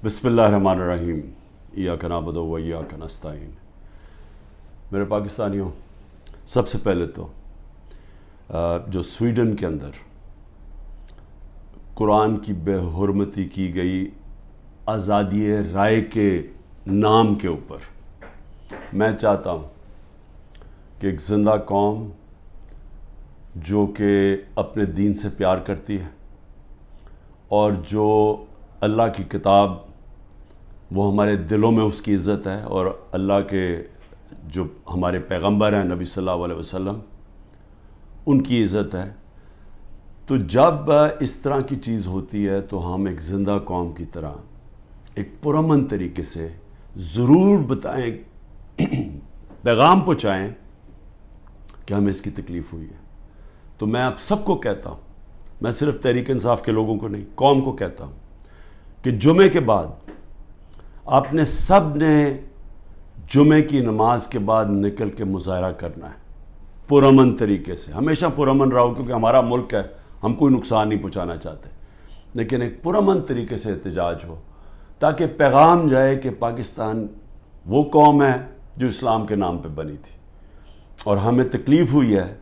بسم اللہ الرحمن الرحیم ایاک نعبد و ایاک نستعین۔ میرے پاکستانیوں، سب سے پہلے تو جو سویڈن کے اندر قرآن کی بے حرمتی کی گئی آزادی رائے کے نام کے اوپر میں چاہتا ہوں کہ ایک زندہ قوم جو کہ اپنے دین سے پیار کرتی ہے اور جو اللہ کی کتاب وہ ہمارے دلوں میں اس کی عزت ہے، اور اللہ کے جو ہمارے پیغمبر ہیں نبی صلی اللہ علیہ وسلم ان کی عزت ہے، تو جب اس طرح کی چیز ہوتی ہے تو ہم ایک زندہ قوم کی طرح ایک پرامن طریقے سے ضرور بتائیں، پیغام پہنچائیں کہ ہمیں اس کی تکلیف ہوئی ہے۔ تو میں آپ سب کو کہتا ہوں، میں صرف تحریک انصاف کے لوگوں کو نہیں، قوم کو کہتا ہوں کہ جمعے کے بعد آپ نے سب نے جمعے کی نماز کے بعد نکل کے مظاہرہ کرنا ہے پرامن طریقے سے۔ ہمیشہ پرامن رہو، کیونکہ ہمارا ملک ہے، ہم کوئی نقصان نہیں پہنچانا چاہتے، لیکن ایک پرامن طریقے سے احتجاج ہو تاکہ پیغام جائے کہ پاکستان وہ قوم ہے جو اسلام کے نام پہ بنی تھی، اور ہمیں تکلیف ہوئی ہے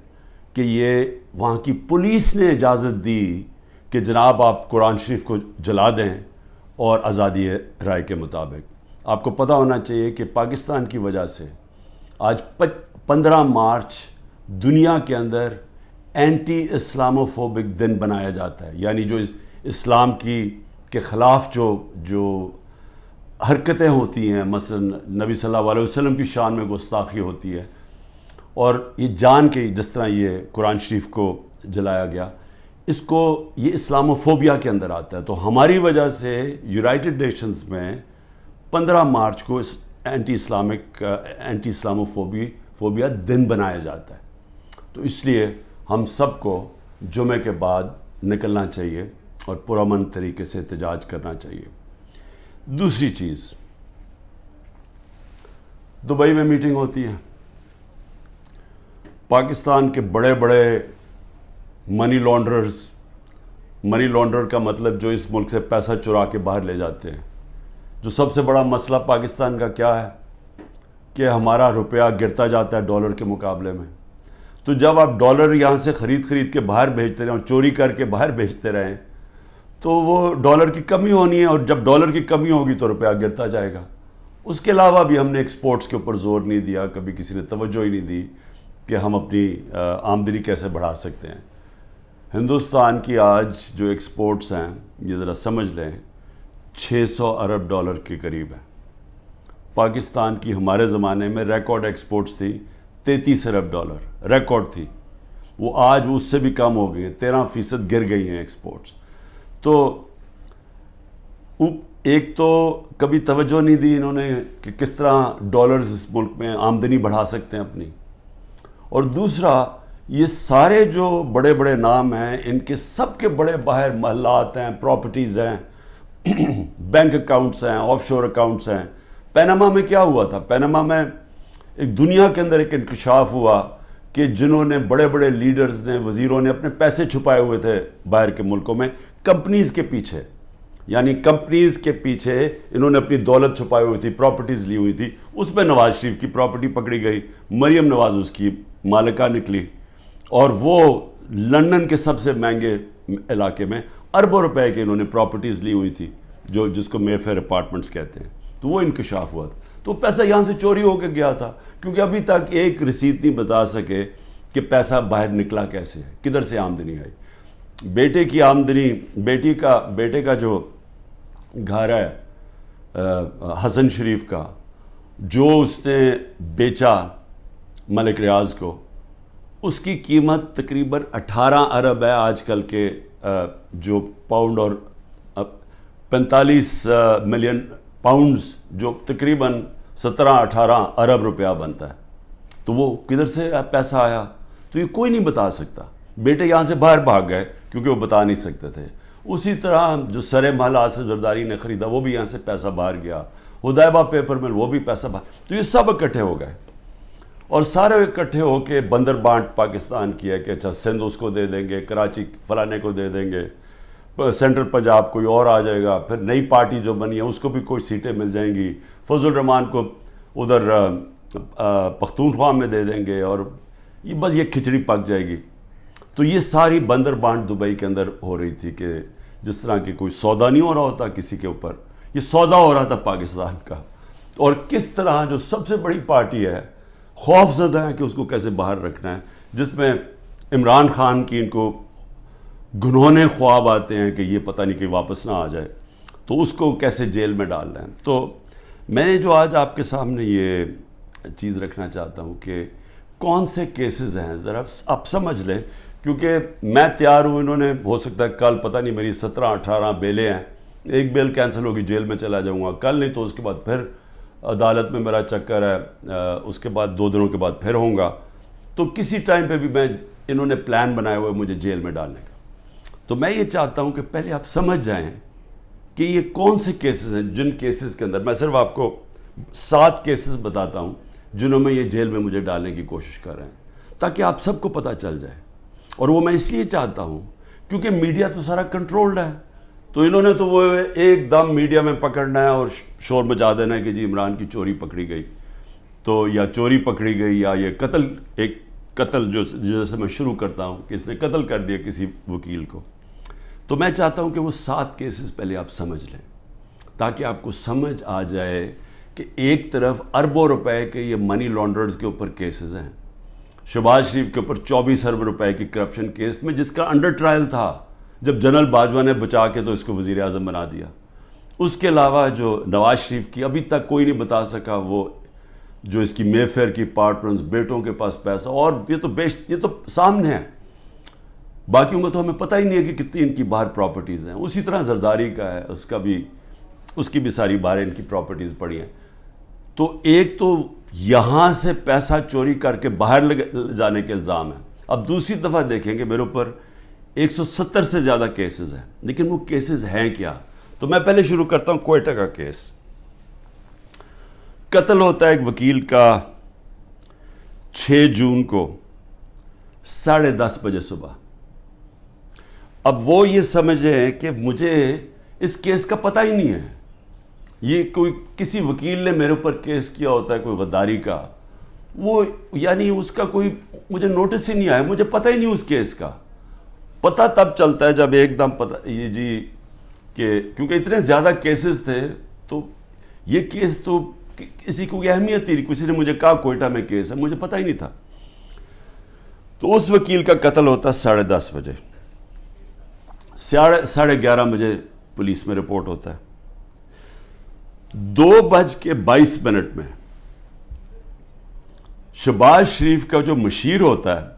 کہ یہ وہاں کی پولیس نے اجازت دی کہ جناب آپ قرآن شریف کو جلا دیں، اور آزادی رائے کے مطابق آپ کو پتہ ہونا چاہیے کہ پاکستان کی وجہ سے آج 15 مارچ دنیا کے اندر اینٹی اسلاموفوبک دن بنایا جاتا ہے، یعنی جو اسلام کے خلاف جو حرکتیں ہوتی ہیں، مثلا نبی صلی اللہ علیہ وسلم کی شان میں گستاخی ہوتی ہے، اور یہ جان کے جس طرح یہ قرآن شریف کو جلایا گیا، اس کو یہ اسلاموفوبیا کے اندر آتا ہے۔ تو ہماری وجہ سے یونائٹڈ نیشنز میں 15 مارچ کو اینٹی اسلاموفوبیا دن بنایا جاتا ہے۔ تو اس لیے ہم سب کو جمعے کے بعد نکلنا چاہیے اور پرامن طریقے سے احتجاج کرنا چاہیے۔ دوسری چیز، دبئی میں میٹنگ ہوتی ہے، پاکستان کے بڑے بڑے منی لانڈرر کا مطلب جو اس ملک سے پیسہ چرا کے باہر لے جاتے ہیں۔ جو سب سے بڑا مسئلہ پاکستان کا کیا ہے کہ ہمارا روپیہ گرتا جاتا ہے ڈالر کے مقابلے میں۔ تو جب آپ ڈالر یہاں سے خرید کے باہر بھیجتے رہیں اور چوری کر کے باہر بھیجتے رہیں تو وہ ڈالر کی کمی ہونی ہے، اور جب ڈالر کی کمی ہوگی تو روپیہ گرتا جائے گا۔ اس کے علاوہ بھی ہم نے ایکسپورٹس کے اوپر زور نہیں دیا، کبھی کسی نے توجہ ہی نہیں دی کہ ہم اپنی آمدنی کیسے بڑھا سکتے ہیں۔ ہندوستان کی آج جو ایکسپورٹس ہیں یہ ذرا سمجھ لیں 600 ارب ڈالر کے قریب ہے۔ پاکستان کی ہمارے زمانے میں ریکارڈ ایکسپورٹس تھی 33 ارب ڈالر، ریکارڈ تھی، وہ آج اس سے بھی کم ہو گئی ہیں، 13% گر گئی ہیں ایکسپورٹس۔ تو ایک تو کبھی توجہ نہیں دی انہوں نے کہ کس طرح ڈالرز اس ملک میں آمدنی بڑھا سکتے ہیں اپنی، اور دوسرا یہ سارے جو بڑے بڑے نام ہیں ان کے سب کے بڑے باہر محلات ہیں، پراپرٹیز ہیں، بینک اکاؤنٹس ہیں، آف شور اکاؤنٹس ہیں۔ پیناما میں کیا ہوا تھا؟ پیناما میں ایک دنیا کے اندر ایک انکشاف ہوا کہ جنہوں نے بڑے بڑے لیڈرز نے، وزیروں نے اپنے پیسے چھپائے ہوئے تھے باہر کے ملکوں میں کمپنیز کے پیچھے، یعنی کمپنیز کے پیچھے انہوں نے اپنی دولت چھپائی ہوئی تھی، پراپرٹیز لی ہوئی تھی۔ اس میں نواز شریف کی پراپرٹی پکڑی گئی، مریم نواز اس کی مالکہ نکلی، اور وہ لندن کے سب سے مہنگے علاقے میں اربوں روپے کی انہوں نے پراپرٹیز لی ہوئی تھی، جس کو مے فیئر اپارٹمنٹس کہتے ہیں۔ تو وہ انکشاف ہوا تھا، تو پیسہ یہاں سے چوری ہو کے گیا تھا، کیونکہ ابھی تک ایک رسید نہیں بتا سکے کہ پیسہ باہر نکلا کیسے ہے، کدھر سے آمدنی آئی۔ بیٹے کی آمدنی، بیٹے کا جو گھر ہے حسن شریف کا، جو اس نے بیچا ملک ریاض کو، اس کی قیمت تقریباً 18 ارب ہے آج کل کے جو پاؤنڈ، اور 45 ملین پاؤنڈز جو تقریباً 17-18 ارب روپیہ بنتا ہے۔ تو وہ کدھر سے پیسہ آیا؟ تو یہ کوئی نہیں بتا سکتا۔ بیٹے یہاں سے باہر بھاگ گئے کیونکہ وہ بتا نہیں سکتے تھے۔ اسی طرح جو سرے محلہ آصف زرداری نے خریدا وہ بھی یہاں سے پیسہ باہر گیا، حدیبہ پیپر مل وہ بھی پیسہ باہر، تو یہ سب اکٹھے ہو گئے، اور سارے اکٹھے ہو کے بندر بانٹ پاکستان کی ہے کہ اچھا سندھ اس کو دے دیں گے، کراچی فلانے کو دے دیں گے، سینٹرل پنجاب کوئی اور آ جائے گا، پھر نئی پارٹی جو بنی ہے اس کو بھی کوئی سیٹیں مل جائیں گی، فضل الرحمان کو ادھر پختونخوا میں دے دیں گے، اور یہ بس یہ کھچڑی پک جائے گی. تو یہ ساری بندر بانٹ دبئی کے اندر ہو رہی تھی کہ جس طرح کہ کوئی سودا نہیں ہو رہا ہوتا کسی کے اوپر، یہ سودا ہو رہا تھا پاکستان کا. اور کس طرح جو سب سے بڑی پارٹی ہے خوف زدہ ہے کہ اس کو کیسے باہر رکھنا ہے، جس میں عمران خان کی ان کو گنہونے خواب آتے ہیں کہ یہ پتہ نہیں کہ واپس نہ آ جائے، تو اس کو کیسے جیل میں ڈال رہے ہیں. تو میں نے جو آج آپ کے سامنے یہ چیز رکھنا چاہتا ہوں کہ کون سے کیسز ہیں ذرا آپ سمجھ لیں، کیونکہ میں تیار ہوں، انہوں نے ہو سکتا ہے کل پتہ نہیں میری 17-18 بیلیں ہیں، ایک بیل کینسل ہوگی جیل میں چلا جاؤں گا کل، نہیں تو اس کے بعد پھر عدالت میں میرا چکر ہے، اس کے بعد 2 دنوں کے بعد پھر ہوں گا. تو کسی ٹائم پہ بھی انہوں نے پلان بنایا ہوا ہے مجھے جیل میں ڈالنے کا. تو میں یہ چاہتا ہوں کہ پہلے آپ سمجھ جائیں کہ یہ کون سے کیسز ہیں، جن کیسز کے اندر میں صرف آپ کو 7 کیسز بتاتا ہوں جنہوں میں یہ جیل میں مجھے ڈالنے کی کوشش کر رہے ہیں، تاکہ آپ سب کو پتہ چل جائے. اور وہ میں اس لیے چاہتا ہوں کیونکہ میڈیا تو سارا کنٹرولڈ ہے، تو انہوں نے تو وہ ایک دم میڈیا میں پکڑنا ہے اور شور مچا دینا ہے کہ جی عمران کی چوری پکڑی گئی، تو یا چوری پکڑی گئی یا یہ قتل جو جیسے میں شروع کرتا ہوں کہ اس نے قتل کر دیا کسی وکیل کو. تو میں چاہتا ہوں کہ وہ 7 کیسز پہلے آپ سمجھ لیں تاکہ آپ کو سمجھ آ جائے کہ ایک طرف اربوں روپے کے یہ منی لانڈررز کے اوپر کیسز ہیں، شہباز شریف کے اوپر 24 ارب روپے کی کرپشن کیس میں جس کا انڈر ٹرائل تھا جب جنرل باجوہ نے بچا کے تو اس کو وزیر اعظم بنا دیا. اس کے علاوہ جو نواز شریف کی ابھی تک کوئی نہیں بتا سکا، وہ جو اس کی مے فیئر کی پارٹنرز، بیٹوں کے پاس پیسہ، اور یہ تو سامنے ہے، باقیوں کا تو ہمیں پتہ ہی نہیں ہے کہ کتنی ان کی باہر پراپرٹیز ہیں. اسی طرح زرداری کا ہے، اس کی بھی ساری باہر ان کی پراپرٹیز پڑی ہیں. تو ایک تو یہاں سے پیسہ چوری کر کے باہر لے جانے کے الزام ہیں. اب دوسری دفعہ دیکھیں کہ میرے اوپر 170 سے زیادہ کیسز ہیں، لیکن وہ کیسز ہیں کیا؟ تو میں پہلے شروع کرتا ہوں کوئٹہ کا کیس. قتل ہوتا ہے ایک وکیل کا 6 جون کو 10:30 بجے صبح. اب وہ یہ سمجھیں کہ مجھے اس کیس کا پتہ ہی نہیں ہے، یہ کوئی کسی وکیل نے میرے اوپر کیس کیا ہوتا ہے کوئی غداری کا، وہ یعنی اس کا کوئی مجھے نوٹس ہی نہیں آیا، مجھے پتہ ہی نہیں اس کیس کا. پتہ تب چلتا ہے جب ایک دم پتہ یہ جی کہ کیونکہ اتنے زیادہ کیسز تھے تو یہ کیس تو کسی کو اہمیت ہی نہیں، کسی نے مجھے کہا کوئٹہ میں کیس ہے، مجھے پتہ ہی نہیں تھا. تو اس وکیل کا قتل ہوتا ہے 10:30 بجے، 11:30 بجے پولیس میں رپورٹ ہوتا ہے. 2:22 میں شہباز شریف کا جو مشیر ہوتا ہے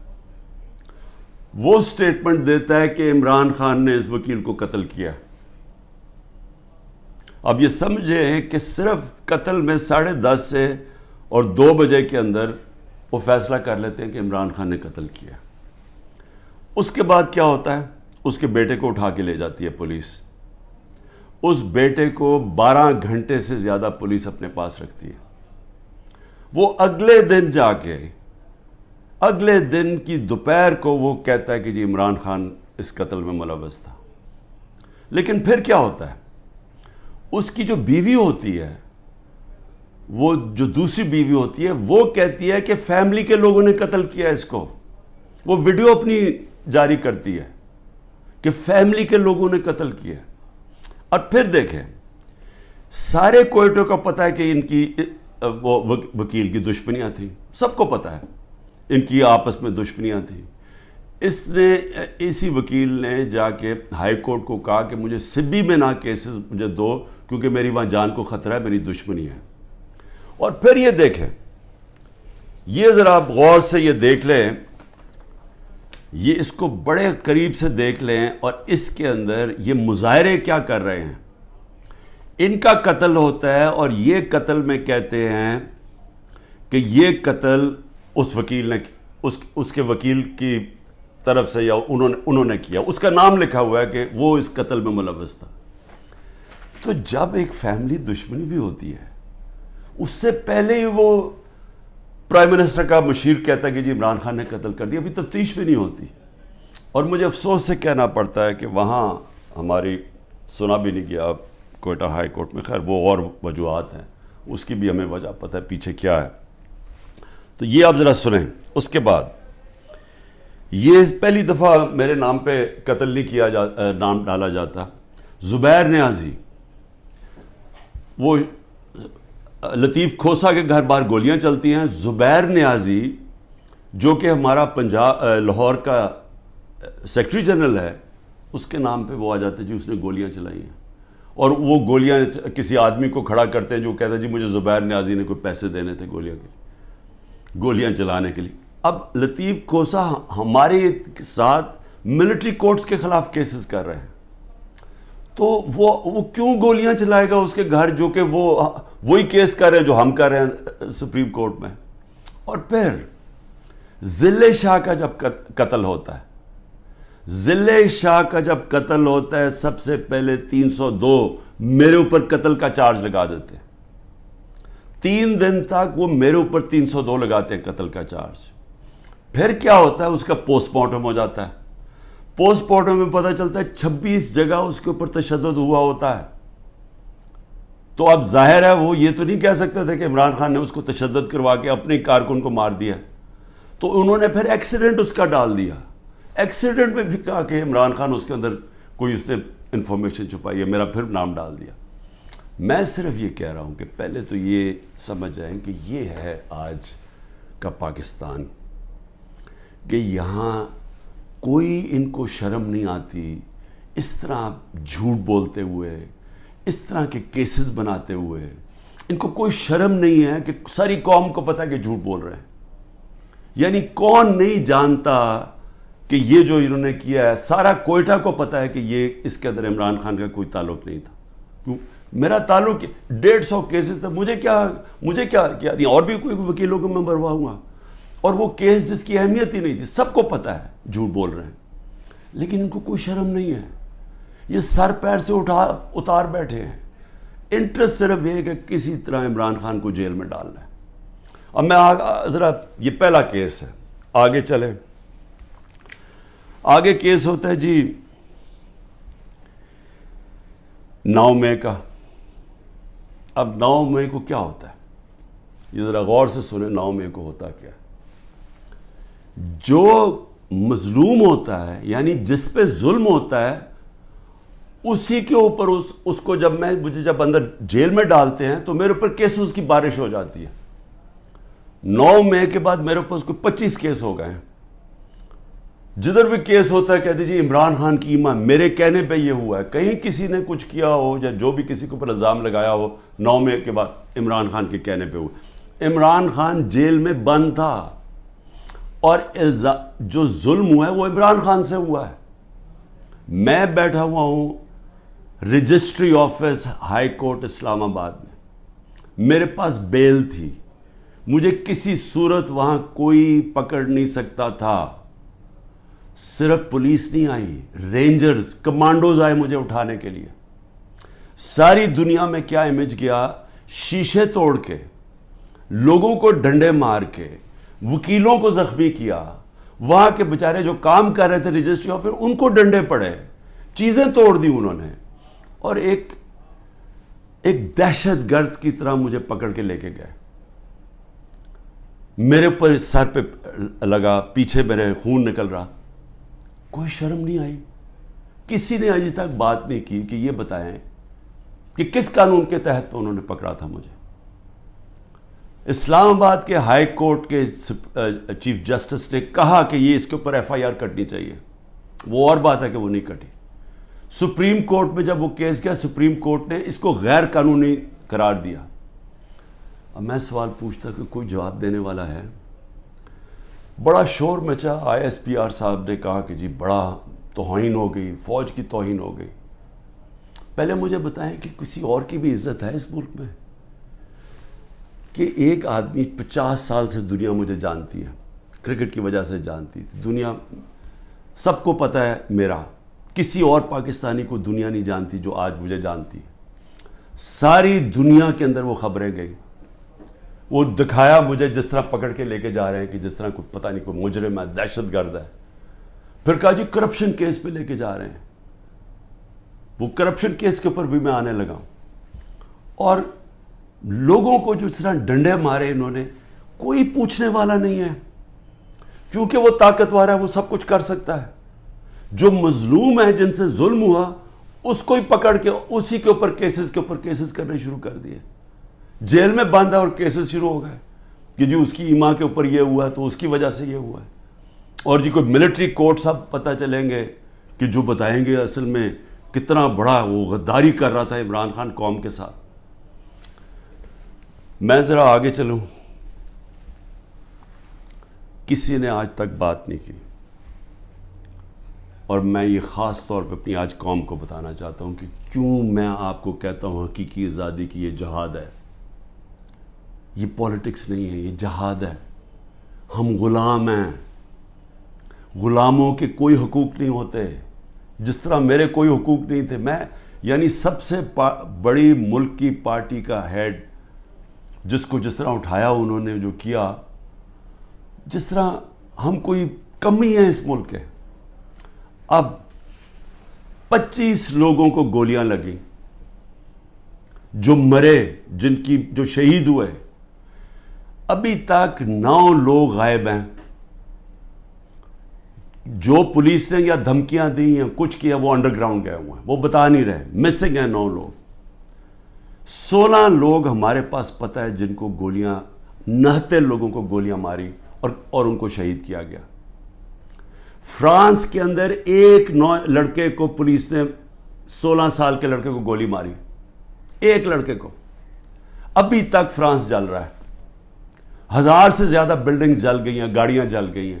وہ سٹیٹمنٹ دیتا ہے کہ عمران خان نے اس وکیل کو قتل کیا. اب یہ سمجھیں کہ صرف قتل میں 10:30 سے اور 2 بجے کے اندر وہ فیصلہ کر لیتے ہیں کہ عمران خان نے قتل کیا. اس کے بعد کیا ہوتا ہے؟ اس کے بیٹے کو اٹھا کے لے جاتی ہے پولیس. اس بیٹے کو 12 گھنٹے سے زیادہ پولیس اپنے پاس رکھتی ہے. وہ اگلے دن جا کے اگلے دن کی دوپہر کو وہ کہتا ہے کہ جی عمران خان اس قتل میں ملوث تھا. لیکن پھر کیا ہوتا ہے؟ اس کی جو بیوی ہوتی ہے، وہ جو دوسری بیوی ہوتی ہے، وہ کہتی ہے کہ فیملی کے لوگوں نے قتل کیا اس کو. وہ ویڈیو اپنی جاری کرتی ہے کہ فیملی کے لوگوں نے قتل کیا. اور پھر دیکھیں سارے کوئٹوں کا پتہ ہے کہ ان کی وہ وکیل کی دشمنیاں تھیں، سب کو پتہ ہے ان کی آپس میں دشمنیاں تھیں. اسی وکیل نے جا کے ہائی کورٹ کو کہا کہ مجھے سبی میں نہ کیسز مجھے دو کیونکہ میری وہاں جان کو خطرہ ہے، میری دشمنی ہے. اور پھر یہ دیکھیں، یہ ذرا آپ غور سے یہ دیکھ لیں، یہ اس کو بڑے قریب سے دیکھ لیں اور اس کے اندر یہ مظاہرے کیا کر رہے ہیں. ان کا قتل ہوتا ہے اور یہ قتل میں کہتے ہیں کہ یہ قتل اس وکیل نے اس کے وکیل کی طرف سے یا انہوں نے کیا. اس کا نام لکھا ہوا ہے کہ وہ اس قتل میں ملوث تھا. تو جب ایک فیملی دشمنی بھی ہوتی ہے، اس سے پہلے ہی وہ پرائم منسٹر کا مشیر کہتا ہے کہ جی عمران خان نے قتل کر دیا، ابھی تفتیش بھی نہیں ہوتی. اور مجھے افسوس سے کہنا پڑتا ہے کہ وہاں ہماری سنا بھی نہیں گیا کوئٹہ ہائی کورٹ میں. خیر وہ اور وجوہات ہیں, اس کی بھی ہمیں وجہ پتہ ہے پیچھے کیا ہے. تو یہ آپ ذرا سنیں. اس کے بعد یہ پہلی دفعہ میرے نام پہ قتل نہیں کیا نام ڈالا جاتا. زبیر نیازی, وہ لطیف کھوسا کے گھر باہر گولیاں چلتی ہیں. زبیر نیازی جو کہ ہمارا لاہور کا سیکرٹری جنرل ہے, اس کے نام پہ وہ آ جاتے جی اس نے گولیاں چلائی ہیں. اور وہ گولیاں کسی آدمی کو کھڑا کرتے ہیں جو کہتا ہے جی مجھے زبیر نیازی نے کوئی پیسے دینے تھے گولیاں چلانے کے لیے. اب لطیف کھوسا ہمارے ساتھ ملٹری کورٹس کے خلاف کیسز کر رہے ہیں, تو وہ کیوں گولیاں چلائے گا اس کے گھر, جو کہ وہی کیس کر رہے ہیں جو ہم کر رہے ہیں سپریم کورٹ میں. اور پھر ضلع شاہ کا جب قتل ہوتا ہے, ضلع شاہ کا جب قتل ہوتا ہے, سب سے پہلے 302 میرے اوپر قتل کا چارج لگا دیتے ہیں. 3 دن تک وہ میرے اوپر 302 لگاتے ہیں قتل کا چارج. پھر کیا ہوتا ہے, اس کا پوسٹ مارٹم ہو جاتا ہے. پوسٹ مارٹم میں پتہ چلتا ہے 26 جگہ اس کے اوپر تشدد ہوا ہوتا ہے. تو اب ظاہر ہے وہ یہ تو نہیں کہہ سکتے تھے کہ عمران خان نے اس کو تشدد کروا کے اپنے کارکن کو مار دیا. تو انہوں نے پھر ایکسیڈنٹ اس کا ڈال دیا. ایکسیڈنٹ میں بھی کہا کہ عمران خان اس کے اندر کوئی اس نے انفارمیشن چھپائی ہے, میرا پھر نام ڈال دیا. میں صرف یہ کہہ رہا ہوں کہ پہلے تو یہ سمجھ جائیں کہ یہ ہے آج کا پاکستان, کہ یہاں کوئی ان کو شرم نہیں آتی اس طرح جھوٹ بولتے ہوئے, اس طرح کے کیسز بناتے ہوئے. ان کو کوئی شرم نہیں ہے کہ ساری قوم کو پتہ ہے کہ جھوٹ بول رہے ہیں. یعنی کون نہیں جانتا کہ یہ جو انہوں نے کیا ہے, سارا کوئٹہ کو پتہ ہے کہ یہ اس کے اندر عمران خان کا کوئی تعلق نہیں تھا. میرا تعلق 150 کیسز تھا, مجھے کیا نہیں, اور بھی کوئی وکیلوں کو میں بھرواؤں گا. اور وہ کیس جس کی اہمیت ہی نہیں تھی, سب کو پتہ ہے جھوٹ بول رہے ہیں, لیکن ان کو کوئی شرم نہیں ہے. یہ سر پیر سے اتار بیٹھے ہیں. انٹرسٹ صرف یہ کہ کسی طرح عمران خان کو جیل میں ڈالنا ہے. اب میں ذرا, یہ پہلا کیس ہے, آگے چلیں. آگے کیس ہوتا ہے جی 9 مئی کا. اب 9 مئی کو کیا ہوتا ہے, یہ ذرا غور سے سنیں. 9 مئی کو ہوتا کیا ہے, جو مظلوم ہوتا ہے یعنی جس پہ ظلم ہوتا ہے, اسی کے اوپر اس کو مجھے جب اندر جیل میں ڈالتے ہیں تو میرے اوپر کیسز کی بارش ہو جاتی ہے. 9 مئی کے بعد میرے اوپر 25 کیس ہو گئے ہیں. جدھر بھی کیس ہوتا ہے کہتے جی عمران خان کی ایمان, میرے کہنے پہ یہ ہوا ہے. کہیں کسی نے کچھ کیا ہو یا جو بھی کسی کے اوپر الزام لگایا ہو, 9 مئی کے بعد عمران خان کے کہنے پہ ہوا. عمران خان جیل میں بند تھا, اور جو ظلم ہوا ہے وہ عمران خان سے ہوا ہے. میں بیٹھا ہوا ہوں رجسٹری آفس ہائی کورٹ اسلام آباد میں, میرے پاس بیل تھی, مجھے کسی صورت وہاں کوئی پکڑ نہیں سکتا تھا. صرف پولیس نہیں آئی, رینجرز کمانڈوز آئے مجھے اٹھانے کے لیے. ساری دنیا میں کیا امیج گیا, شیشے توڑ کے, لوگوں کو ڈنڈے مار کے, وکیلوں کو زخمی کیا. وہاں کے بیچارے جو کام کر رہے تھے رجسٹری آفس, ان کو ڈنڈے پڑے, چیزیں توڑ دی انہوں نے, اور ایک دہشت گرد کی طرح مجھے پکڑ کے لے کے گئے. میرے اوپر سر پہ لگا, پیچھے میرے خون نکل رہا. کوئی شرم نہیں آئی, کسی نے ابھی تک بات نہیں کی کہ یہ بتائیں کہ کس قانون کے تحت انہوں نے پکڑا تھا مجھے. اسلام آباد کے ہائی کورٹ کے چیف جسٹس نے کہا کہ یہ اس کے اوپر ایف آئی آر کٹنی چاہیے. وہ اور بات ہے کہ وہ نہیں کٹی. سپریم کورٹ میں جب وہ کیس گیا, سپریم کورٹ نے اس کو غیر قانونی قرار دیا. اب میں سوال پوچھتا کہ کوئی جواب دینے والا ہے. بڑا شور مچا, آئی ایس پی آر صاحب نے کہا کہ جی بڑا توہین ہو گئی, فوج کی توہین ہو گئی. پہلے مجھے بتائیں کہ کسی اور کی بھی عزت ہے اس ملک میں, کہ ایک آدمی 50 سال سے دنیا مجھے جانتی ہے, کرکٹ کی وجہ سے جانتی تھی دنیا, سب کو پتہ ہے میرا. کسی اور پاکستانی کو دنیا نہیں جانتی جو آج مجھے جانتی ہے. ساری دنیا کے اندر وہ خبریں گئی, وہ دکھایا مجھے جس طرح پکڑ کے لے کے جا رہے ہیں کہ جس طرح کوئی پتہ نہیں کوئی مجرم ہے, دہشت گرد ہے. پھر کہا جی کرپشن کیس پہ لے کے جا رہے ہیں. وہ کرپشن کیس کے اوپر بھی میں آنے لگا ہوں. اور لوگوں کو جو اس طرح ڈنڈے مارے انہوں نے, کوئی پوچھنے والا نہیں ہے, کیونکہ وہ طاقتور ہے, وہ سب کچھ کر سکتا ہے. جو مظلوم ہے, جن سے ظلم ہوا, اس کو ہی پکڑ کے اسی کے اوپر کیسز کرنے شروع کر دیے. جیل میں بند ہے اور کیسز شروع ہو گئے کہ جی اس کی ایما کے اوپر یہ ہوا ہے تو اس کی وجہ سے یہ ہوا ہے. اور جی کوئی ملٹری کورٹ سب پتہ چلیں گے کہ جو بتائیں گے اصل میں کتنا بڑا وہ غداری کر رہا تھا عمران خان قوم کے ساتھ. میں ذرا آگے چلوں. کسی نے آج تک بات نہیں کی, اور میں یہ خاص طور پہ اپنی آج قوم کو بتانا چاہتا ہوں کہ کیوں میں آپ کو کہتا ہوں حقیقی آزادی کی یہ جہاد ہے. یہ پولیٹکس نہیں ہے, یہ جہاد ہے. ہم غلام ہیں. غلاموں کے کوئی حقوق نہیں ہوتے. جس طرح میرے کوئی حقوق نہیں تھے, میں یعنی سب سے بڑی ملک کی پارٹی کا ہیڈ, جس کو جس طرح اٹھایا انہوں نے, جو کیا, جس طرح ہم کوئی کمی ہے اس ملک کے. اب 25 لوگوں کو گولیاں لگیں, جو مرے, جو شہید ہوئے, ابھی تک 9 لوگ غائب ہیں. جو پولیس نے یا دھمکیاں دی ہیں, کچھ کیا, وہ انڈر گراؤنڈ گئے ہوئے ہیں, وہ بتا نہیں رہے, مسنگ ہیں 9 لوگ. 16 لوگ ہمارے پاس پتہ ہے جن کو گولیاں, 69 لوگوں کو گولیاں ماری اور ان کو شہید کیا گیا. فرانس کے اندر ایک لڑکے کو پولیس نے 16 سال کے لڑکے کو گولی ماری, ایک لڑکے کو. ابھی تک فرانس جل رہا ہے. 1000 سے زیادہ بلڈنگز جل گئی ہیں, گاڑیاں جل گئی ہیں.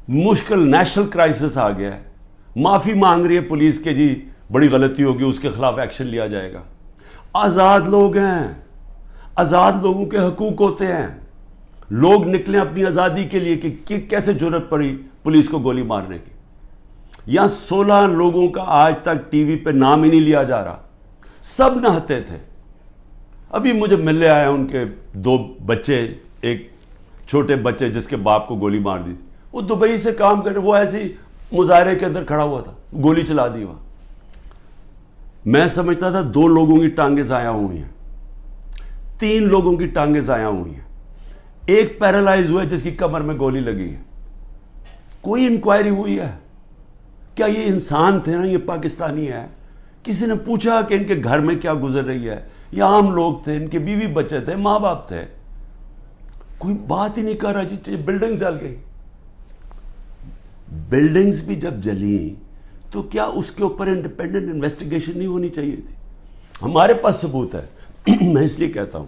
مشکل نیشنل کرائسس آ گیا ہے. معافی مانگ رہی ہے پولیس کے, جی بڑی غلطی ہوگی, اس کے خلاف ایکشن لیا جائے گا. آزاد لوگ ہیں, آزاد لوگوں کے حقوق ہوتے ہیں. لوگ نکلیں اپنی آزادی کے لیے کہ کیسے جرأت پڑی پولیس کو گولی مارنے کی. یہاں 16 لوگوں کا آج تک ٹی وی پہ نام ہی نہیں لیا جا رہا. سب نہتے تھے. ابھی مجھے ملنے آئے ان کے 2 بچے, ایک چھوٹے بچے جس کے باپ کو گولی مار دی. وہ دبئی سے کام کر رہے, وہ ایسی مظاہرے کے اندر کھڑا ہوا تھا, گولی چلا دی وہاں. میں سمجھتا تھا 2 لوگوں کی ٹانگیں ضائع ہوئی ہیں, 3 لوگوں کی ٹانگیں ضائع ہوئی ہیں. ایک پیرالائز ہوا ہے جس کی کمر میں گولی لگی ہے. کوئی انکوائری ہوئی ہے کیا یہ انسان تھے نا, یہ پاکستانی ہے؟ کسی نے پوچھا کہ ان کے گھر میں کیا گزر رہی ہے؟ یہ عام لوگ تھے, ان کے بیوی بچے تھے, ماں باپ تھے. کوئی بات ہی نہیں کر رہا. جی بلڈنگ جل گئی. بلڈنگز بھی جب جلیں تو کیا اس کے اوپر انڈیپینڈنٹ انویسٹیگیشن نہیں ہونی چاہیے تھی؟ ہمارے پاس ثبوت ہے. میں اس لیے کہتا ہوں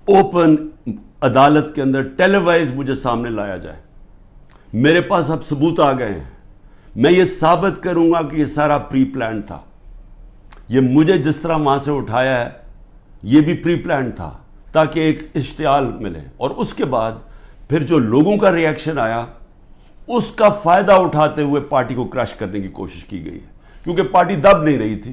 اوپن عدالت کے اندر ٹیلی وائز مجھے سامنے لایا جائے. میرے پاس اب ثبوت آ گئے ہیں. میں یہ ثابت کروں گا کہ یہ سارا پری پلان تھا. یہ مجھے جس طرح وہاں سے اٹھایا ہے یہ بھی پری پلان تھا تاکہ ایک اشتعال ملے. اور اس کے بعد پھر جو لوگوں کا ری ایکشن آیا اس کا فائدہ اٹھاتے ہوئے پارٹی کو کرش کرنے کی کوشش کی گئی ہے. کیونکہ پارٹی دب نہیں رہی تھی.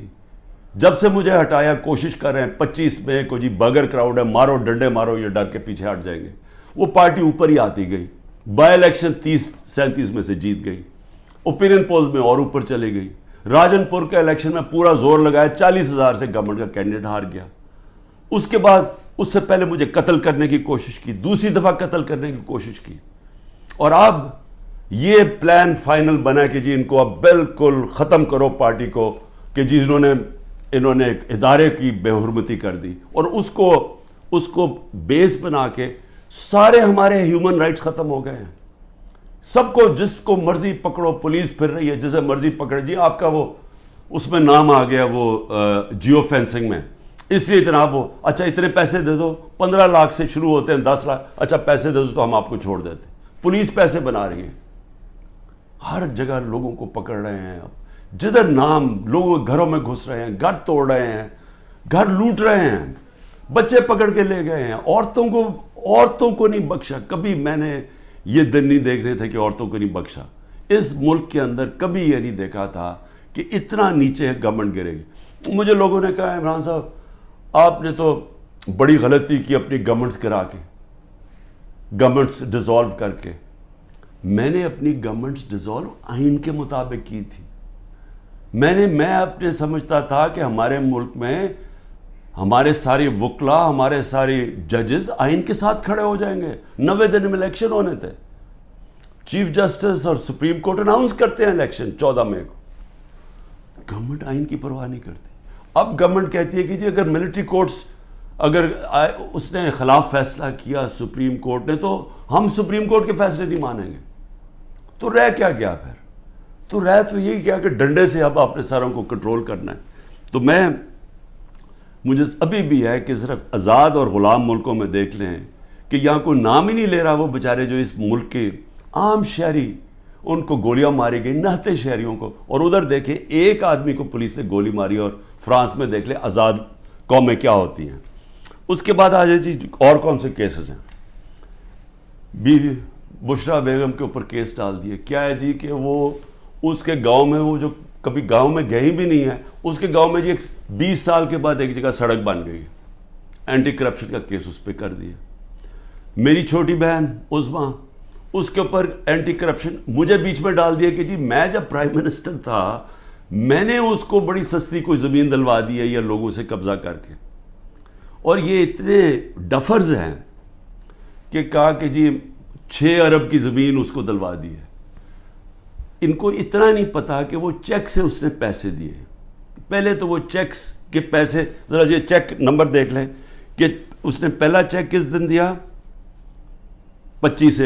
جب سے مجھے ہٹایا کوشش کر رہے ہیں 25 مئی کو, جی بغیر کراؤڈ ہے, مارو ڈنڈے مارو, یہ ڈر کے پیچھے ہٹ جائیں گے. وہ پارٹی اوپر ہی آتی گئی. بائی الیکشن 30-37 میں سے جیت گئی. اوپینین پولز میں اور اوپر چلی گئی. راجن پور کے الیکشن میں پورا زور لگایا, 40,000 سے گورنمنٹ کا کینڈیڈیٹ ہار گیا. اس کے بعد اس سے پہلے مجھے قتل کرنے کی کوشش کی, دوسری دفعہ قتل کرنے کی کوشش کی. اور اب یہ پلان فائنل بنا کہ جی ان کو اب بالکل ختم کرو پارٹی کو, کہ جی انہوں نے ایک ادارے کی بے حرمتی کر دی. اور اس کو بیس بنا کے سارے ہمارے ہیومن رائٹس ختم ہو گئے ہیں. سب کو جس کو مرضی پکڑو, پولیس پھر رہی ہے جسے مرضی پکڑے. جی آپ کا وہ اس میں نام آ گیا وہ جیو فینسنگ میں, اس لیے جناب وہ اچھا اتنے پیسے دے دو, 15 لاکھ سے شروع ہوتے ہیں, 10 لاکھ, اچھا پیسے دے دو تو ہم آپ کو چھوڑ دیتے. پولیس پیسے بنا رہی ہے. ہر جگہ لوگوں کو پکڑ رہے ہیں. اب جدھر نام لوگوں کے گھروں میں گھس رہے ہیں, گھر توڑ رہے ہیں, گھر لوٹ رہے ہیں, بچے پکڑ کے لے گئے ہیں. عورتوں کو نہیں بخشا. کبھی میں نے یہ دن نہیں دیکھ رہے تھے کہ عورتوں کو نہیں بخشا. اس ملک کے اندر کبھی یہ نہیں دیکھا تھا کہ اتنا نیچے گورنمنٹ گرے گی. مجھے لوگوں نے کہا عمران صاحب آپ نے تو بڑی غلطی کی اپنی گورنمنٹس کرا کے, گورنمنٹس ڈیزالو کر کے. میں نے اپنی گورنمنٹس ڈیزالو آئین کے مطابق کی تھی. میں اپنے سمجھتا تھا کہ ہمارے ملک میں ہمارے سارے وکلا، ہمارے سارے ججز آئین کے ساتھ کھڑے ہو جائیں گے. 90 دن میں الیکشن ہونے تھے. چیف جسٹس اور سپریم کورٹ اناؤنس کرتے ہیں الیکشن 14 مئی کو. گورنمنٹ آئین کی پرواہ نہیں کرتی. اب گورنمنٹ کہتی ہے کہ جی اگر ملٹری کورٹس اگر اس نے خلاف فیصلہ کیا سپریم کورٹ نے تو ہم سپریم کورٹ کے فیصلے نہیں مانیں گے. تو رہ کیا گیا پھر؟ تو رہ تو یہی کیا کہ ڈنڈے سے اب اپنے ساروں کو کنٹرول کرنا ہے. تو مجھے ابھی بھی ہے کہ صرف آزاد اور غلام ملکوں میں دیکھ لیں کہ یہاں کوئی نام ہی نہیں لے رہا وہ بیچارے جو اس ملک کے عام شہری، ان کو گولیاں ماری گئی، نہتے شہریوں کو. اور ادھر دیکھیں ایک آدمی کو پولیس نے گولی ماری. اور فرانس میں دیکھ لیں آزاد قومیں کیا ہوتی ہیں. اس کے بعد آ جائے جی اور کون سے کیسز ہیں. بیوی بشرا بیگم کے اوپر کیس ڈال دیے. کیا ہے جی کہ وہ اس کے گاؤں میں، وہ جو کبھی گاؤں میں گئی بھی نہیں ہے، اس کے گاؤں میں جی 20 سال کے بعد ایک جگہ سڑک بن گئی. اینٹی کرپشن کا کیس اس پہ کر دیا. میری چھوٹی بہن عظمیٰ، اس کے اوپر اینٹی کرپشن مجھے بیچ میں ڈال دیا کہ جی میں جب پرائم منسٹر تھا میں نے اس کو بڑی سستی کوئی زمین دلوا دی ہے یا لوگوں سے قبضہ کر کے. اور یہ اتنے ڈفرز ہیں کہ کہا کہ جی 6 ارب کی زمین اس کو دلوا دی ہے. ان کو اتنا نہیں پتا کہ وہ چیک سے اس نے پیسے دیے. پہلے تو وہ چیکس کے پیسے، ذرا یہ چیک نمبر دیکھ لیں کہ اس نے پہلا چیک کس دن دیا؟ 25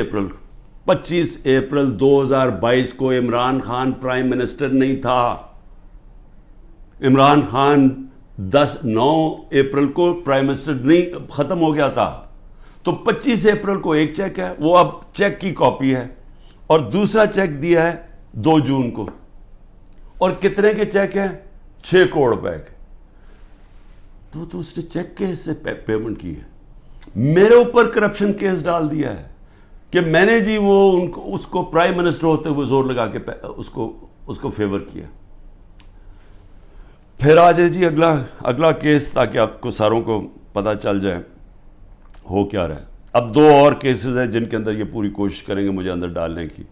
اپریل 2022 کو. عمران خان پرائم منسٹر نہیں تھا. عمران خان 9 اپریل کو پرائم منسٹر نہیں ختم ہو گیا تھا. تو 25 اپریل کو ایک چیک ہے، وہ اب چیک کی کاپی ہے. اور دوسرا چیک دیا ہے 2 جون کو. اور کتنے کے چیک ہیں؟ 6 کروڑ روپے کے. تو اس نے چیک کے سے پیمنٹ کی ہے. میرے اوپر کرپشن کیس ڈال دیا ہے کہ میں نے جی وہ اس کو پرائم منسٹر ہوتے ہوئے زور لگا کے اس کو فیور کیا. پھر آ جائے جی اگلا کیس، تاکہ آپ کو ساروں کو پتہ چل جائے ہو کیا رہا ہے. اب 2 اور کیسز ہیں جن کے اندر یہ پوری کوشش کریں گے مجھے اندر ڈالنے کی.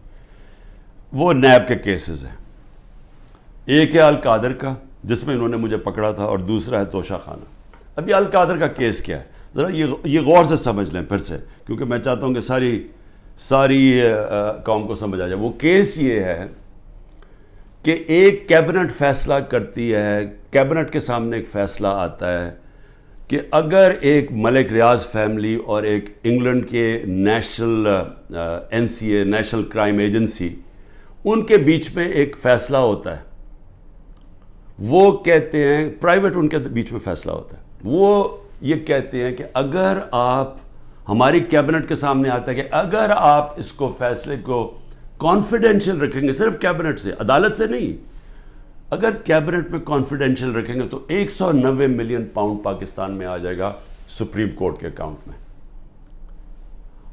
وہ نیب کے کیسز ہیں. ایک ہے القادر کا جس میں انہوں نے مجھے پکڑا تھا، اور دوسرا ہے توشہ خانہ. اب یہ القادر کا کیس کیا ہے ذرا یہ غور سے سمجھ لیں پھر سے، کیونکہ میں چاہتا ہوں کہ ساری قوم کو سمجھ آ جائے. وہ کیس یہ ہے کہ ایک کیبنٹ فیصلہ کرتی ہے، کیبنٹ کے سامنے ایک فیصلہ آتا ہے کہ اگر ایک ملک ریاض فیملی اور ایک انگلینڈ کے national NCA national crime agency, ان کے بیچ میں ایک فیصلہ ہوتا ہے. وہ کہتے ہیں پرائیویٹ، ان کے بیچ میں فیصلہ ہوتا ہے. وہ یہ کہتے ہیں کہ اگر آپ، ہماری کیبنٹ کے سامنے آتا ہے کہ اگر آپ اس کو فیصلے کو کانفیڈینشیل رکھیں گے، صرف کیبنٹ سے، عدالت سے نہیں، اگر کیبنٹ میں کانفیڈینشیل رکھیں گے تو 190 ملین پاؤنڈ پاکستان میں آ جائے گا سپریم کورٹ کے اکاؤنٹ میں.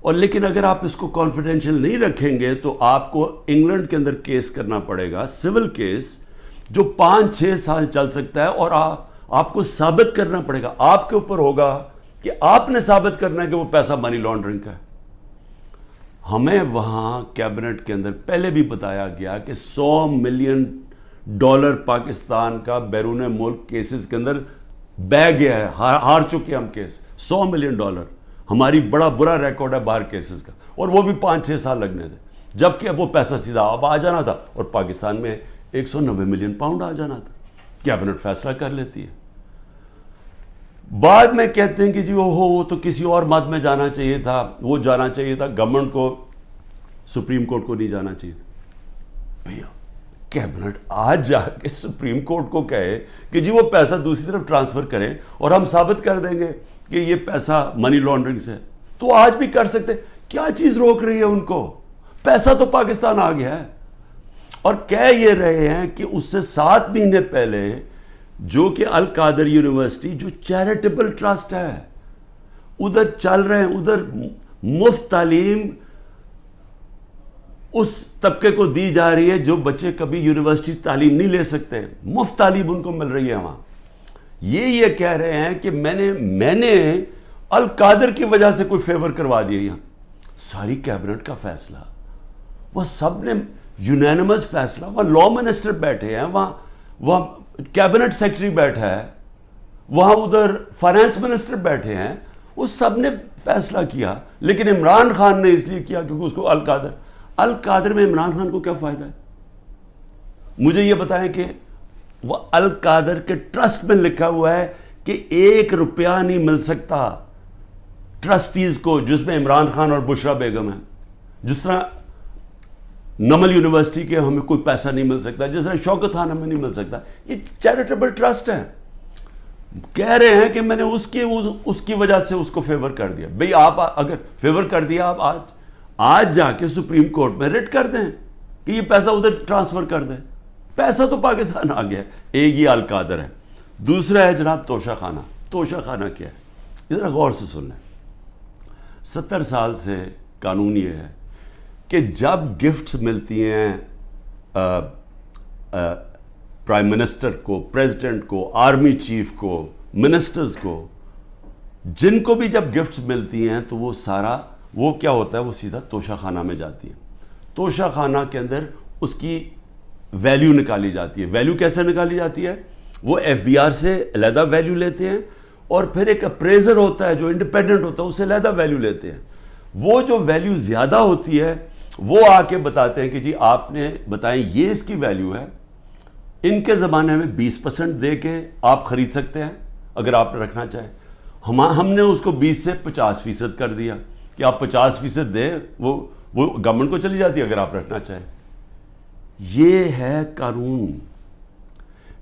اور لیکن اگر آپ اس کو کانفیڈینشیل نہیں رکھیں گے تو آپ کو انگلینڈ کے اندر کیس کرنا پڑے گا، سول کیس، جو 5-6 سال چل سکتا ہے. اور آپ کو ثابت کرنا پڑے گا، آپ کے اوپر ہوگا کہ آپ نے ثابت کرنا ہے کہ وہ پیسہ منی لانڈرنگ کا ہے. ہمیں وہاں کیبنٹ کے اندر پہلے بھی بتایا گیا کہ $100 ملین پاکستان کا بیرون ملک کیسز کے اندر بہ گیا ہے. ہار چکے ہم کیس. $100 ملین ہماری بڑا برا ریکارڈ ہے باہر کیسز کا. اور وہ بھی 5-6 سال لگنے تھے، جبکہ اب وہ پیسہ سیدھا اب آ جانا تھا اور پاکستان میں 190 ملین پاؤنڈ آ جانا تھا. کیبنٹ فیصلہ کر لیتی ہے. بعد میں کہتے ہیں کہ جی وہ تو کسی اور مد میں جانا چاہیے تھا، وہ جانا چاہیے تھا گورنمنٹ کو، سپریم کورٹ کو نہیں جانا چاہیے تھا. بھیا کیبنٹ آج جا کے سپریم کورٹ کو کہے کہ جی وہ پیسہ دوسری طرف ٹرانسفر کریں اور ہم ثابت کر دیں گے کہ یہ پیسہ منی لانڈرنگ سے، تو آج بھی کر سکتے. کیا چیز روک رہی ہے ان کو؟ پیسہ تو پاکستان آ گیا ہے. اور کہہ یہ رہے ہیں کہ اس سے 7 مہینے پہلے جو کہ القادر یونیورسٹی جو چیریٹیبل ٹرسٹ ہے، ادھر چل رہے ہیں، ادھر مفت تعلیم اس طبقے کو دی جا رہی ہے جو بچے کبھی یونیورسٹی تعلیم نہیں لے سکتے، مفت تعلیم ان کو مل رہی ہے وہاں. یہ کہہ رہے ہیں کہ میں نے القادر کی وجہ سے کوئی فیور کروا دیا. یہاں ساری کیبنٹ کا فیصلہ، وہ سب نے یونینمس فیصلہ، وہ لا منسٹر بیٹھے ہیں وہاں، وہاں کیبنٹ سیکرٹری بیٹھا ہے, وہاں ادھر فائنانس منسٹر بیٹھے ہیں, وہ سب نے فیصلہ کیا. لیکن عمران خان نے اس لیے کیا کیونکہ اس کو القادر میں عمران خان کو کیا فائدہ ہے؟ مجھے یہ بتائیں کہ وہ القادر کے ٹرسٹ میں لکھا ہوا ہے کہ 1 روپیہ نہیں مل سکتا ٹرسٹیز کو, جس میں عمران خان اور بشرا بیگم ہیں. جس طرح نمل یونیورسٹی کے ہمیں کوئی پیسہ نہیں مل سکتا, جس طرح شوکت خان ہمیں نہیں مل سکتا. یہ چیریٹیبل ٹرسٹ ہے. کہہ رہے ہیں کہ میں نے اس کی وجہ سے اس کو فیور کر دیا. بھئی آپ اگر فیور کر دیا, آپ آج جا کے سپریم کورٹ میں ریٹ کر دیں کہ یہ پیسہ ادھر ٹرانسفر کر دیں. پیسہ تو پاکستان آ گیا ہے. ایک یہ القادر ہے. دوسرا ہے جناب توشہ خانہ. توشہ خانہ کیا ہے؟ ذرا غور سے سن لیں. 70 سال سے قانون یہ ہے کہ جب گفٹس ملتی ہیں پرائم منسٹر کو, پریزیڈنٹ کو, آرمی چیف کو, منسٹرز کو, جن کو بھی جب گفٹس ملتی ہیں تو وہ کیا ہوتا ہے, وہ سیدھا توشہ خانہ میں جاتی ہے. توشہ خانہ کے اندر اس کی ویلیو نکالی جاتی ہے. ویلیو کیسے نکالی جاتی ہے؟ وہ ایف بی آر سے علیحدہ ویلیو لیتے ہیں, اور پھر ایک اپریزر ہوتا ہے جو انڈیپینڈنٹ ہوتا ہے, اسے علیحدہ ویلیو لیتے ہیں. وہ جو ویلیو زیادہ ہوتی ہے وہ آ کے بتاتے ہیں کہ جی آپ نے بتائیں یہ اس کی ویلیو ہے. ان کے زمانے میں 20% دے کے آپ خرید سکتے ہیں اگر آپ رکھنا چاہیں. ہم نے اس کو 20 سے 50% کر دیا کہ آپ 50% دیں, وہ گورنمنٹ کو چلی جاتی ہے اگر آپ رکھنا چاہیں. یہ ہے قانون.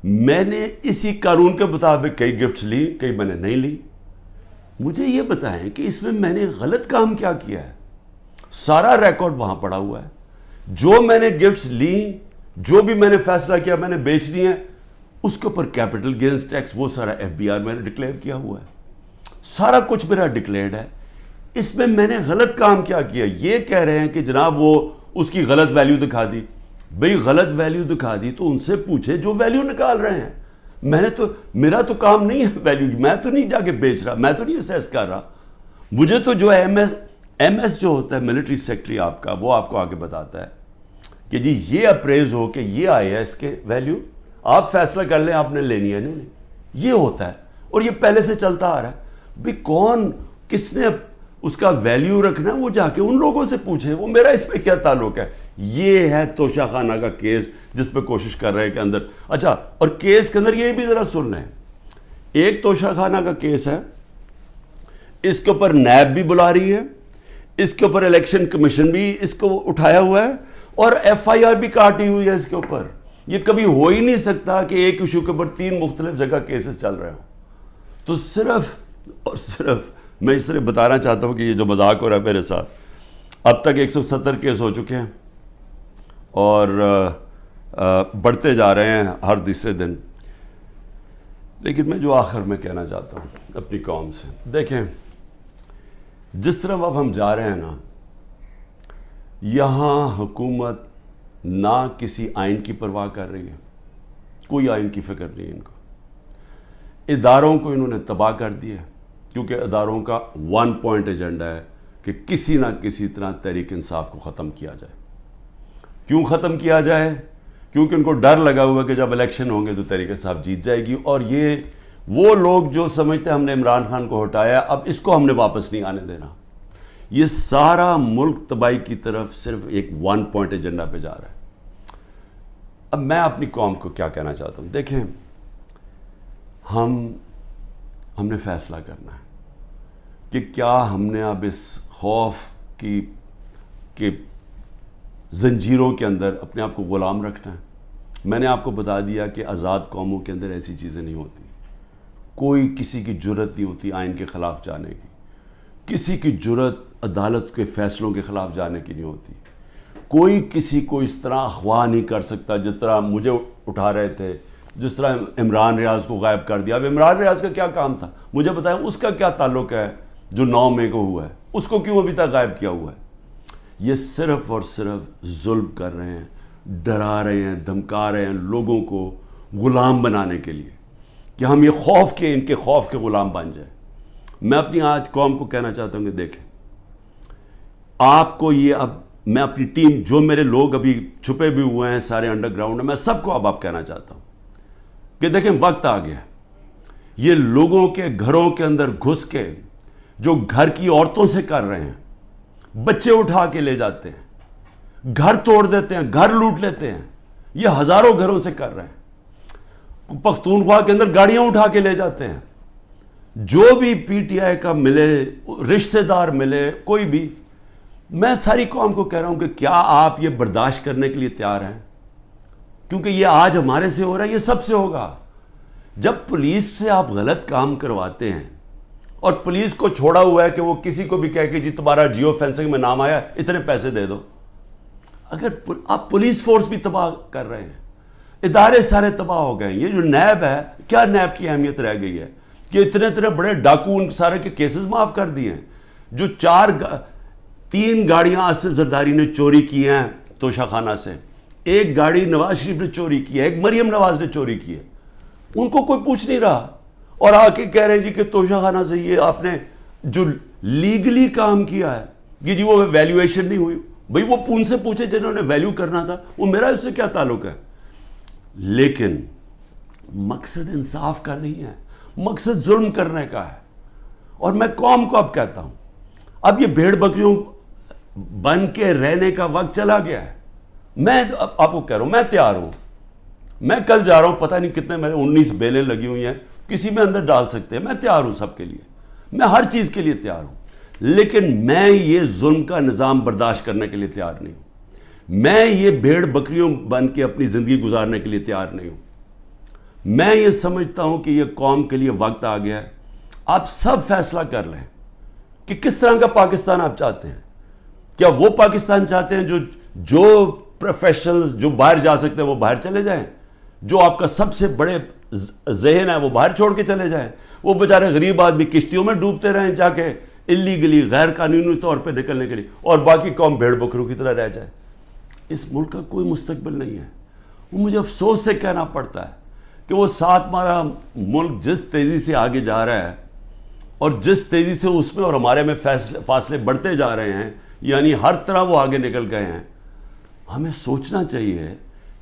میں نے اسی قانون کے مطابق کئی گفٹس لی, کئی میں نے نہیں لی. مجھے یہ بتائیں کہ اس میں نے غلط کام کیا کیا ہے؟ سارا ریکارڈ وہاں پڑا ہوا ہے. جو میں نے گفٹس لی, جو بھی میں نے فیصلہ کیا میں نے بیچ دی ہیں, اس کے اوپر کیپٹل گینز ٹیکس وہ سارا ایف بی آر میں نے ڈکلیئر کیا ہوا ہے. سارا کچھ میرا ڈکلیئرڈ ہے. اس میں نے غلط کام کیا کیا؟ یہ کہہ رہے ہیں کہ جناب وہ اس کی غلط ویلیو دکھا دی. بھئی غلط ویلیو دکھا دی تو ان سے پوچھے جو ویلیو نکال رہے ہیں. میرا تو کام نہیں ہے ویلیو, میں تو نہیں جا کے بیچ رہا, میں تو نہیں اسیس کر رہا. مجھے تو جو ہے ایم ایس جو ہوتا ہے ملٹری سیکٹری آپ کا, وہ آپ کو آگے بتاتا ہے کہ جی یہ اپریز ہو کہ یہ آئے ہے اس کے ویلیو, آپ فیصلہ کر لیں آپ نے لینی ہے نہیں. یہ ہوتا ہے اور یہ پہلے سے چلتا آ رہا ہے. بھئی کس نے اس کا ویلیو رکھنا ہے وہ جا کے ان لوگوں سے پوچھے, وہ میرا اس پہ کیا تعلق ہے. یہ ہے توشہ خانہ کا کیس جس پہ کوشش کر رہے ہیں کہ اندر. اچھا, اور کیس کے اندر یہ بھی ذرا سن لیں. ایک توشہ خانہ کا کیس ہے, اس کے اوپر نیب بھی بلا رہی ہے, اس کے اوپر الیکشن کمیشن بھی اس کو اٹھایا ہوا ہے, اور ایف آئی آر بھی کاٹی ہوئی ہے اس کے اوپر. یہ کبھی ہو ہی نہیں سکتا کہ ایک ایشو کے اوپر 3 مختلف جگہ کیسز چل رہے ہوں. تو صرف اور صرف میں اس طرح بتانا چاہتا ہوں کہ یہ جو مذاق ہو رہا ہے میرے ساتھ, اب تک 170 کیس ہو چکے ہیں اور بڑھتے جا رہے ہیں ہر تیسرے دن. لیکن میں جو آخر میں کہنا چاہتا ہوں اپنی قوم سے, دیکھیں جس طرح اب ہم جا رہے ہیں نا, یہاں حکومت نہ کسی آئین کی پرواہ کر رہی ہے, کوئی آئین کی فکر نہیں ہے ان کو. اداروں کو انہوں نے تباہ کر دیا, کیونکہ اداروں کا 1 پوائنٹ ایجنڈا ہے کہ کسی نہ کسی طرح تحریک انصاف کو ختم کیا جائے. کیوں ختم کیا جائے؟ کیونکہ ان کو ڈر لگا ہوا کہ جب الیکشن ہوں گے تو تحریک انصاف جیت جائے گی, اور یہ وہ لوگ جو سمجھتے ہیں ہم نے عمران خان کو ہٹایا اب اس کو ہم نے واپس نہیں آنے دینا. یہ سارا ملک تباہی کی طرف صرف ایک 1 پوائنٹ ایجنڈا پہ جا رہا ہے. اب میں اپنی قوم کو کیا کہنا چاہتا ہوں, دیکھیں ہم نے فیصلہ کرنا ہے کہ کیا ہم نے اب اس خوف کی زنجیروں کے اندر اپنے آپ کو غلام رکھنا ہے. میں نے آپ کو بتا دیا کہ آزاد قوموں کے اندر ایسی چیزیں نہیں ہوتی. کوئی کسی کی جرت نہیں ہوتی آئین کے خلاف جانے کی, کسی کی جرت عدالت کے فیصلوں کے خلاف جانے کی نہیں ہوتی. کوئی کسی کو اس طرح اغوا نہیں کر سکتا جس طرح مجھے اٹھا رہے تھے, جس طرح عمران ریاض کو غائب کر دیا. اب عمران ریاض کا کیا کام تھا مجھے بتائیں, اس کا کیا تعلق ہے جو 9 مئی کو ہوا ہے, اس کو کیوں ابھی تک غائب کیا ہوا ہے؟ یہ صرف اور صرف ظلم کر رہے ہیں, ڈرا رہے ہیں, دھمکا رہے ہیں لوگوں کو غلام بنانے کے لیے کہ ہم یہ ان کے خوف کے غلام بن جائیں. میں اپنی آج قوم کو کہنا چاہتا ہوں کہ دیکھیں آپ کو یہ, اب میں اپنی ٹیم جو میرے لوگ ابھی چھپے بھی ہوئے ہیں سارے انڈر گراؤنڈ میں, میں سب کو اب کہنا چاہتا ہوں کہ دیکھیں وقت آ گیا، یہ لوگوں کے گھروں کے اندر گھس کے جو گھر کی عورتوں سے کر رہے ہیں، بچے اٹھا کے لے جاتے ہیں، گھر توڑ دیتے ہیں، گھر لوٹ لیتے ہیں، یہ ہزاروں گھروں سے کر رہے ہیں، پختونخوا کے اندر گاڑیاں اٹھا کے لے جاتے ہیں، جو بھی پی ٹی آئی کا ملے، رشتہ دار ملے، کوئی بھی، میں ساری قوم کو کہہ رہا ہوں کہ کیا آپ یہ برداشت کرنے کے لیے تیار ہیں؟ کیونکہ یہ آج ہمارے سے ہو رہا ہے، یہ سب سے ہوگا۔ جب پولیس سے آپ غلط کام کرواتے ہیں اور پولیس کو چھوڑا ہوا ہے کہ وہ کسی کو بھی کہہ کہ جی تمہارا جیو فینسنگ میں نام آیا اتنے پیسے دے دو، اگر آپ پولیس فورس بھی تباہ کر رہے ہیں، ادارے سارے تباہ ہو گئے ہیں، یہ جو نیب ہے، کیا نیب کی اہمیت رہ گئی ہے کہ اتنے بڑے ڈاکو ان سارے کے کیسز معاف کر دیے ہیں؟ جو 3 گاڑیاں آصف زرداری نے چوری کی ہیں توشہ خانہ سے، 1 گاڑی نواز شریف نے چوری کی ہے، 1 مریم نواز نے چوری کی ہے، ان کو کوئی پوچھ نہیں رہا، اور آ کے کہہ رہے ہیں جی کہ توشہ خانہ سے یہ آپ نے جو لیگلی کام کیا ہے کہ جی وہ ویلیویشن نہیں ہوئی، بھئی وہ ان سے پوچھے جنہوں نے ویلیو کرنا تھا، وہ میرا اس سے کیا تعلق ہے؟ لیکن مقصد انصاف کا نہیں ہے، مقصد ظلم کرنے کا ہے۔ اور میں قوم کو اب کہتا ہوں، اب یہ بھیڑ بکریوں بن کے رہنے کا وقت چلا گیا ہے۔ میں آپ کو کہہ رہا ہوں، میں تیار ہوں، میں کل جا رہا ہوں، پتہ نہیں کتنے میں 19 بیلیں لگی ہوئی ہیں، کسی میں اندر ڈال سکتے ہیں، میں تیار ہوں سب کے لیے، میں ہر چیز کے لیے تیار ہوں، لیکن میں یہ ظلم کا نظام برداشت کرنے کے لیے تیار نہیں ہوں، میں یہ بھیڑ بکریوں بن کے اپنی زندگی گزارنے کے لیے تیار نہیں ہوں۔ میں یہ سمجھتا ہوں کہ یہ قوم کے لیے وقت آ گیا ہے، آپ سب فیصلہ کر لیں کہ کس طرح کا پاکستان آپ چاہتے ہیں۔ کیا وہ پاکستان چاہتے ہیں جو پروفیشنل جو باہر جا سکتے ہیں وہ باہر چلے جائیں، جو آپ کا سب سے بڑے ذہن ہے وہ باہر چھوڑ کے چلے جائیں، وہ بیچارے غریب آدمی کشتیوں میں ڈوبتے رہیں جا کے اللیگلی غیر قانونی طور پہ نکلنے کے لیے، اور باقی قوم بھیڑ بکروں کی طرح رہ جائے؟ اس ملک کا کوئی مستقبل نہیں ہے۔ وہ مجھے افسوس سے کہنا پڑتا ہے کہ وہ ساتھ ہمارا ملک جس تیزی سے آگے جا رہا ہے اور جس تیزی سے اس میں اور ہمارے میں فاصلے بڑھتے جا رہے ہیں، یعنی ہر طرح وہ آگے نکل گئے ہیں، ہمیں سوچنا چاہیے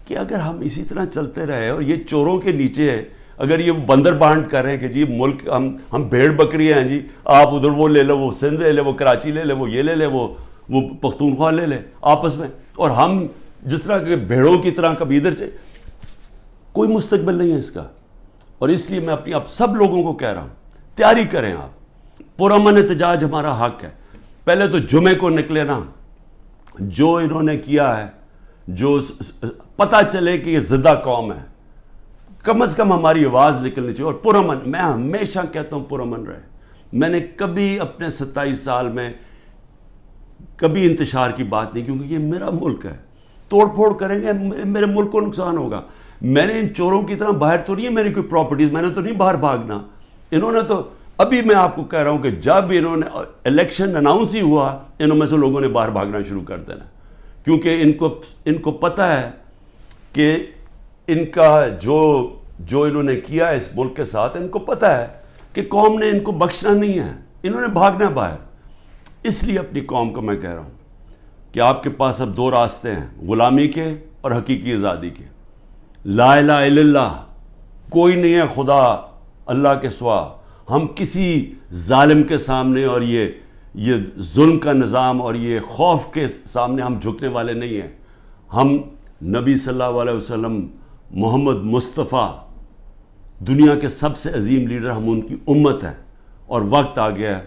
کہ اگر ہم اسی طرح چلتے رہے اور یہ چوروں کے نیچے اگر یہ بندر بانٹ کر رہے ہیں کہ جی ملک ہم بھیڑ بکری ہیں، جی آپ ادھر وہ لے لو، وہ سندھ لے لے، وہ کراچی لے لے، وہ یہ لے لے، وہ پختونخوا لے لے آپس میں، اور ہم جس طرح کے بھیڑوں کی طرح کبھی ادھر سے، کوئی مستقبل نہیں ہے اس کا۔ اور اس لیے میں اپنی اب سب لوگوں کو کہہ رہا ہوں، تیاری کریں، آپ پرامن احتجاج ہمارا حق ہے۔ پہلے تو جمعے کو نکلے نا، جو انہوں نے کیا ہے، جو پتہ چلے کہ یہ زندہ قوم ہے، کم از کم ہماری آواز نکلنی چاہیے، اور پرامن، میں ہمیشہ کہتا ہوں پرامن رہے۔ میں نے کبھی اپنے 27 سال میں کبھی انتشار کی بات نہیں، کیونکہ یہ میرا ملک ہے، توڑ پھوڑ کریں گے میرے ملک کو نقصان ہوگا۔ میں نے ان چوروں کی طرح باہر تو نہیں ہے میری کوئی پراپرٹیز، میں نے تو نہیں باہر بھاگنا، انہوں نے تو ابھی میں آپ کو کہہ رہا ہوں کہ جب انہوں نے الیکشن اناؤنس ہی ہوا، انہوں میں سے لوگوں نے باہر بھاگنا شروع کر دینا، کیونکہ ان کو پتہ ہے کہ ان کا جو انہوں نے کیا ہے اس ملک کے ساتھ، ان کو پتہ ہے کہ قوم نے ان کو بخشنا نہیں ہے، انہوں نے بھاگنا باہر۔ اس لیے اپنی قوم کو میں کہہ رہا ہوں کہ آپ کے پاس اب 2 راستے ہیں، غلامی کے اور حقیقی آزادی کے۔ لا الہ الا اللہ، کوئی نہیں ہے خدا اللہ کے سوا، ہم کسی ظالم کے سامنے اور یہ ظلم کا نظام اور یہ خوف کے سامنے ہم جھکنے والے نہیں ہیں۔ ہم نبی صلی اللہ علیہ وسلم، محمد مصطفیٰ، دنیا کے سب سے عظیم لیڈر، ہم ان کی امت ہیں، اور وقت آ گیا ہے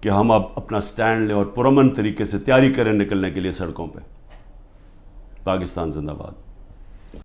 کہ ہم اب اپنا سٹینڈ لیں اور پرامن طریقے سے تیاری کریں نکلنے کے لیے سڑکوں پہ۔ پاکستان زندہ باد۔